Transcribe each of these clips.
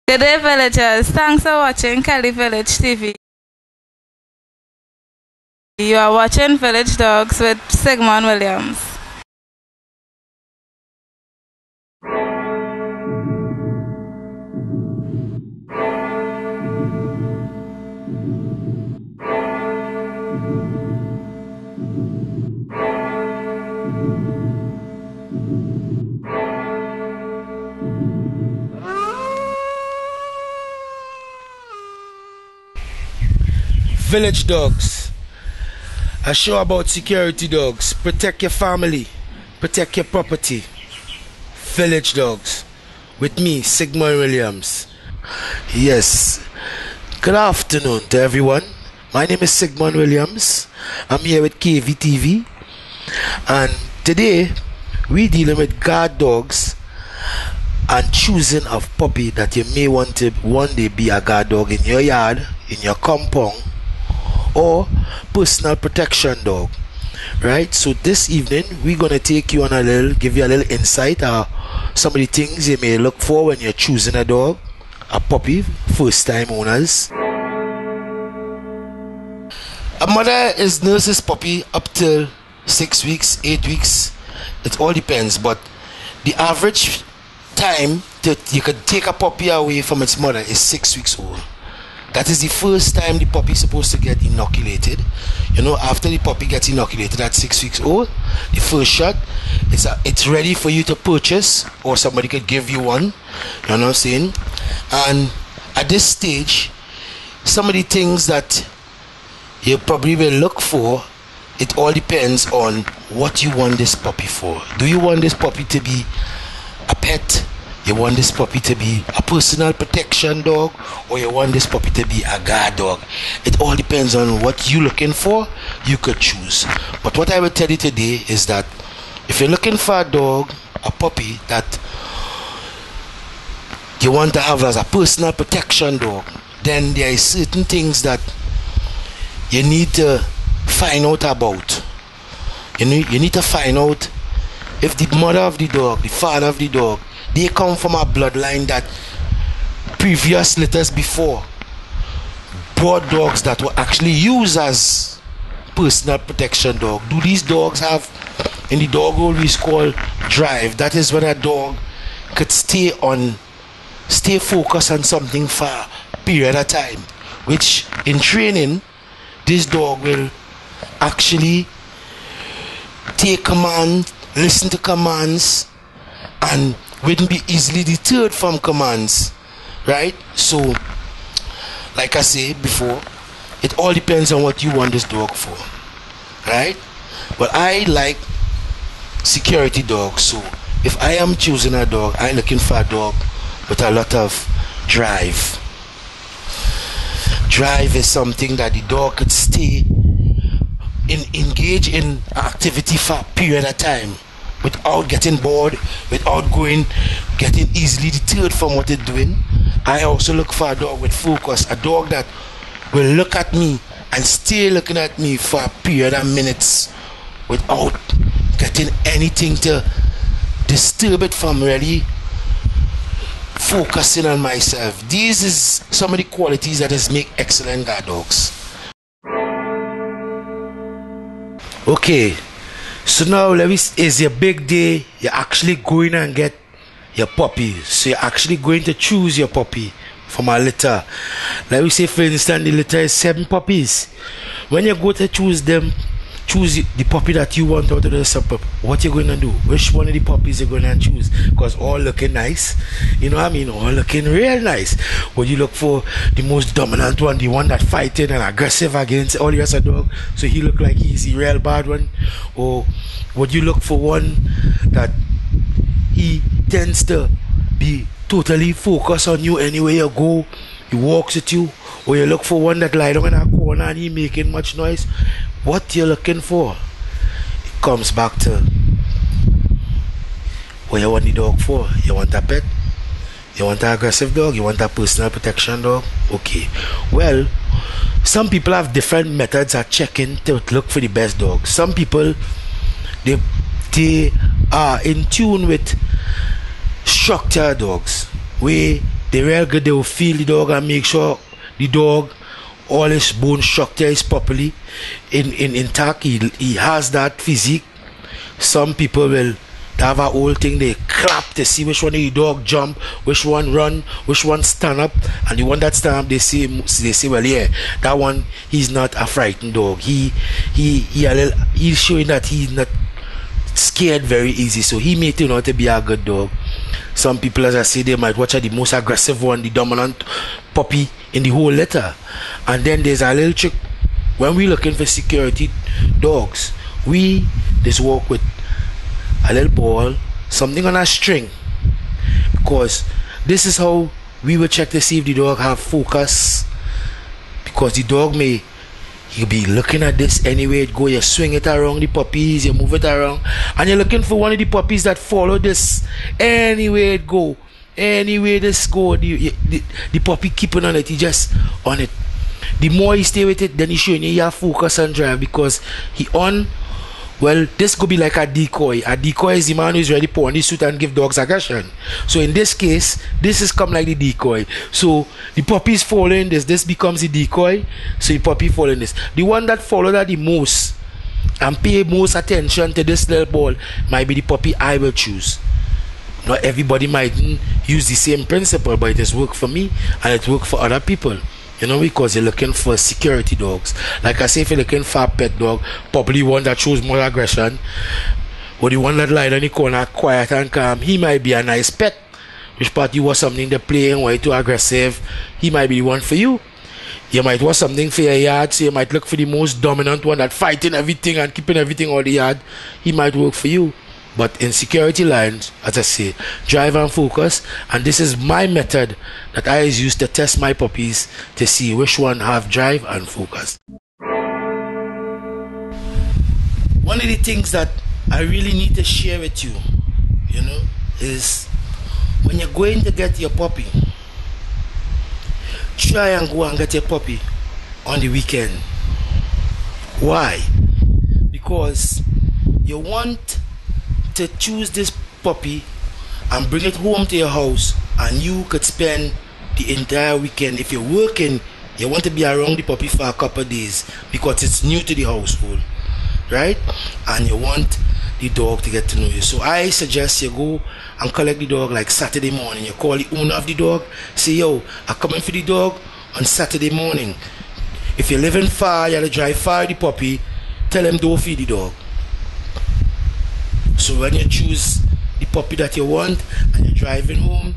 Good day, villagers. Thanks for watching Kelly Village TV. You are watching Village Dogs with Sigmond Williams. Village Dogs, a show about security dogs. Protect your family, protect your property. Village Dogs, with me, Sigmond Williams. Yes, good afternoon to everyone. My name is Sigmond Williams. I'm here with KVTV, and today we're dealing with guard dogs and choosing a puppy that you may want to one day be a guard dog in your yard, in your compound, or personal protection dog, right? So this evening we're gonna take you on give you a little insight some of the things you may look for when you're choosing a dog, a puppy, first time owners. A mother nurses puppy up till 6 weeks, 8 weeks, it all depends, but the average time that you could take a puppy away from its mother is 6 weeks old. That is the first time the puppy is supposed to get inoculated. You know, after the puppy gets inoculated at 6 weeks old, the first shot, it's ready for you to purchase, or somebody could give you one. You know what I'm saying? And at this stage, some of the things that you probably will look for, it all depends on what you want this puppy for. Do you want this puppy to be a pet? You want this puppy to be a personal protection dog, or you want this puppy to be a guard dog? It all depends on what you're looking for. You could choose. But what I will tell you today is that if you're looking for a dog, a puppy that you want to have as a personal protection dog, then there are certain things that you need to find out about. You need to find out if the mother of the dog, the father of the dog, they come from a bloodline that previous litters before brought dogs that were actually used as personal protection dog. Do these dogs have, in the dog world we call drive? That is when a dog could stay focused on something for a period of time, which in training this dog will actually take command, listen to commands, and wouldn't be easily deterred from commands, right? So like I said before, it all depends on what you want this dog for, right? But I like security dogs, so if I am choosing a dog, I'm looking for a dog with a lot of drive. Drive is something that the dog could stay engage in activity for a period of time without getting bored, without getting easily deterred from what they're doing. I also look for a dog with focus, a dog that will look at me and stay looking at me for a period of minutes without getting anything to disturb it from really focusing on myself. These is some of the qualities that make excellent guard dogs. Okay, so now is your big day. You're actually going and get your puppy. So you're actually going to choose your puppy from a litter. Let me say, for instance, the litter is 7 puppies. When you go to choose them, choose the puppy that you want out of the suburb. What you're going to do? Which one of the puppies you're going to choose? Because all looking nice, you know what I mean? All looking real nice. Would you look for the most dominant one, the one that fighting and aggressive against all the rest of the dog, so he look like he's the real bad one? Or would you look for one that he tends to be totally focused on you anywhere you go, he walks with you? Or you look for one that lie down in a corner and he making much noise? What you're looking for, it comes back to what you want the dog for. You want a pet? You want an aggressive dog? You want a personal protection dog? Okay. Well, some people have different methods at checking to look for the best dog. Some people, they are in tune with structured dogs, where they real good. They will feel the dog and make sure the dog, all his bone structure is properly intact. He has that physique. Some people will have a whole thing, they clap to see which one of the dog jump, which one run, which one stand up, and the one that stand up, they say, well, yeah, that one, he's not a frightened dog. He's showing that he's not scared very easy, so he may turn out to be a good dog. Some people, as I say, they might watch the most aggressive one, the dominant puppy in the whole litter. And then there's a little trick. When we're looking for security dogs, we just work with a little ball, something on a string, because this is how we will check to see if the dog have focus, because the dog may, you'll be looking at this anyway it go, you swing it around the puppies, you move it around, and you're looking for one of the puppies that follow this anyway it go, anyway this go, the puppy keeping on it, he just on it. The more you stay with it, then he's showing you have focus and drive, because he on, well, this could be like a decoy. A decoy is the man who is ready to put on the suit and give dogs aggression. So in this case, this is come like the decoy. So the puppy is following this becomes the decoy, so the puppy following this. The one that follow that the most and pay most attention to this little ball might be the puppy I will choose. Not everybody might use the same principle, but it has worked for me and it worked for other people. You know, because you're looking for security dogs. Like I say, if you're looking for a pet dog, probably one that shows more aggression, or the one that lies in the corner quiet and calm, he might be a nice pet. Which part you want something to play and why too aggressive, he might be the one for you. You might want something for your yard, so you might look for the most dominant one that fighting everything and keeping everything all the yard. He might work for you. But in security lines, as I say, drive and focus, and this is my method that I use to test my puppies to see which one have drive and focus. One of the things that I really need to share with you, you know, is when you're going to get your puppy, try and go and get your puppy on the weekend. Why? Because you want to choose this puppy and bring it home to your house, and you could spend the entire weekend. If you're working, you want to be around the puppy for a couple of days because it's new to the household, right? And you want the dog to get to know you. So I suggest you go and collect the dog like Saturday morning. You call the owner of the dog, say, yo, I'm coming for the dog on Saturday morning. If you're living far, you have to drive far the puppy, tell him don't feed the dog. So when you choose the puppy that you want and you're driving home,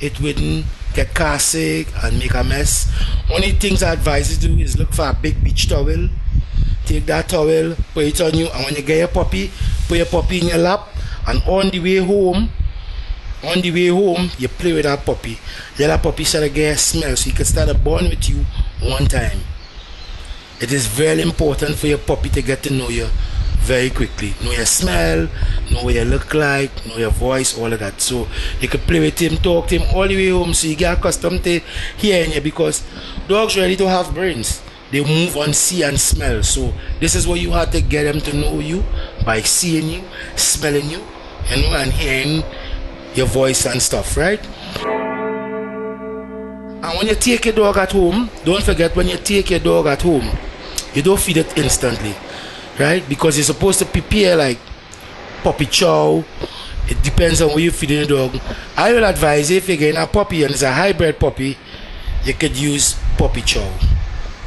it wouldn't get car sick and make a mess. One of the things I advise you to do is look for a big beach towel. Take that towel, put it on you, and when you get your puppy, put your puppy in your lap, and on the way home, you play with that puppy. Let that puppy start to get a smell so he can start a bond with you one time. It is very important for your puppy to get to know you very quickly. Know your smell, know what you look like, know your voice, all of that. So you can play with him, talk to him all the way home, so you get accustomed to hearing you, because dogs really don't have brains. They move on see and smell. So this is what you have to get them to know you, by seeing you, smelling you, you know, and hearing your voice and stuff, right? And when you take your dog at home, don't forget, when you take your dog at home, you don't feed it instantly, right? Because you're supposed to prepare like puppy chow. It depends on where you're feeding the dog. I will advise, if you're getting a puppy and it's a hybrid puppy, you could use puppy chow,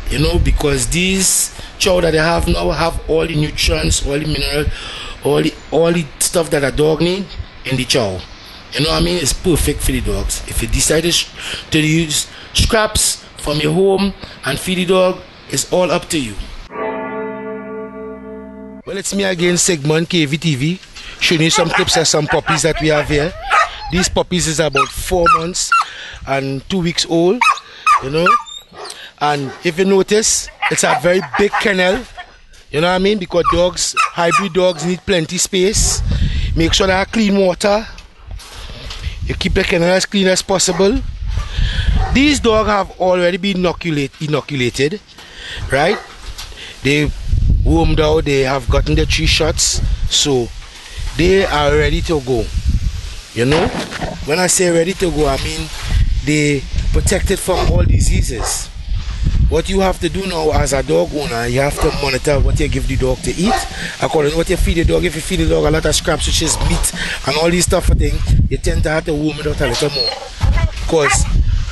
you know, because these chow that they have now have all the nutrients, all the minerals, all the stuff that a dog needs in the chow. You know what I mean? It's perfect for the dogs. If you decide to use scraps from your home and feed the dog, it's all up to you. Well, it's me again, Sigmond, KVTV, showing you some clips of some puppies that we have here. These puppies is about 4 months and 2 weeks old, you know. And if you notice, it's a very big kennel, you know what I mean? Because dogs, hybrid dogs, need plenty space. Make sure they have clean water. You keep the kennel as clean as possible. These dogs have already been inoculated, right? They warmed out, they have gotten the 3 shots, so they are ready to go. You know, when I say ready to go, I mean they protect it from all diseases. What you have to do now as a dog owner, you have to monitor what you give the dog to eat. According to what you feed the dog, if you feed the dog a lot of scraps, which is meat and all these stuff of things, you tend to have to warm it out a little more. Because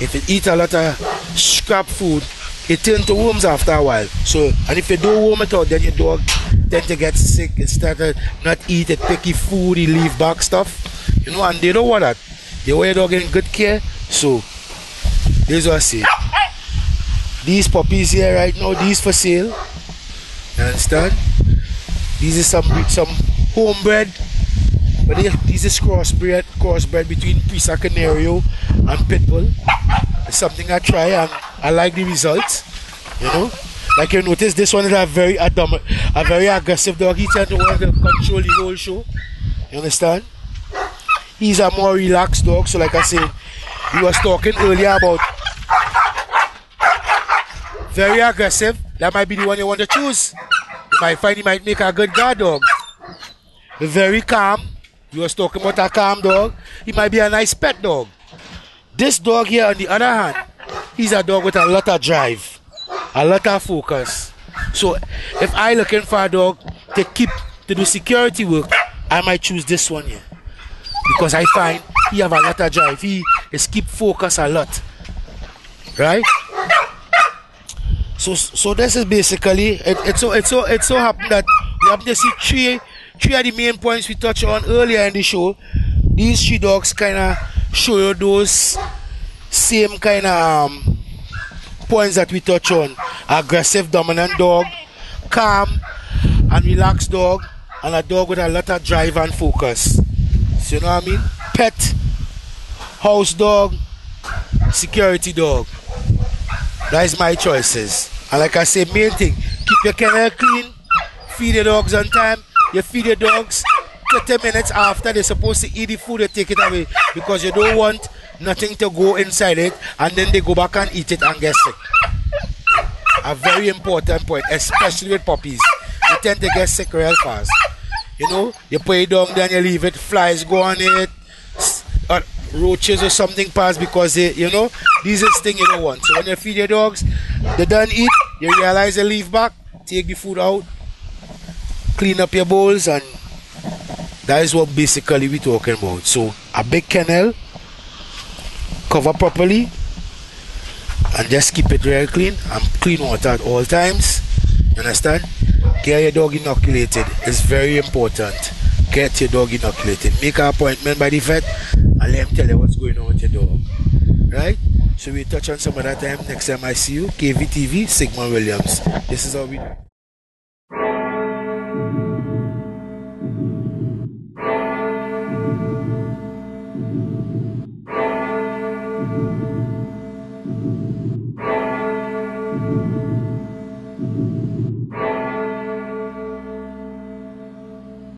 if it eats a lot of scrap food, it turns to worms after a while. So, and if you don't warm it out, then your dog tend to get sick. It started not eat it, picky food, he leave back stuff. You know, and they don't want that. They want your dog in good care. So, this is what I say. These puppies here right now, these for sale. You understand? These is some homebred, but these is crossbred between Pisa Canario and Pitbull. It's something I try and I like the results. You know, like you notice, this one is a very aggressive dog. He tends to want to control the whole show. You understand? He's a more relaxed dog. So, like I said, we was talking earlier about very aggressive. That might be the one you want to choose. You might find he might make a good guard dog. Very calm. You was talking about a calm dog. He might be a nice pet dog. This dog here, on the other hand, he's a dog with a lot of drive, a lot of focus. So if I looking for a dog to do security work, I might choose this one here, because I find he have a lot of drive. He is keep focus a lot, right? So this is basically it so happened that we have to see three of the main points we touched on earlier in the show. These 3 dogs kind of show you those same kind of points that we touch on: aggressive, dominant dog, calm and relaxed dog, and a dog with a lot of drive and focus. So you know what I mean? Pet, house dog, security dog. That is my choices. And like I say, main thing, keep your kennel clean, feed your dogs on time. You feed your dogs 30 minutes after they're supposed to eat the food, you take it away, because you don't want nothing to go inside it and then they go back and eat it and get sick. A very important point, especially with puppies. You tend to get sick real fast. You know, you put it down, then you leave it, flies go on it, or roaches or something pass, because they, you know, these is things you don't want. So when you feed your dogs, they done eat, you realize they leave back, take the food out, clean up your bowls, and that is what basically we're talking about. So a big kennel, cover properly, and just keep it very clean and clean water at all times. You understand? Get your dog inoculated. It's very important. Get your dog inoculated. Make an appointment by the vet and let him tell you what's going on with your dog. Right? So we touch on some other time. Next time I see you, KVTV, Sigmond Williams. This is how we do.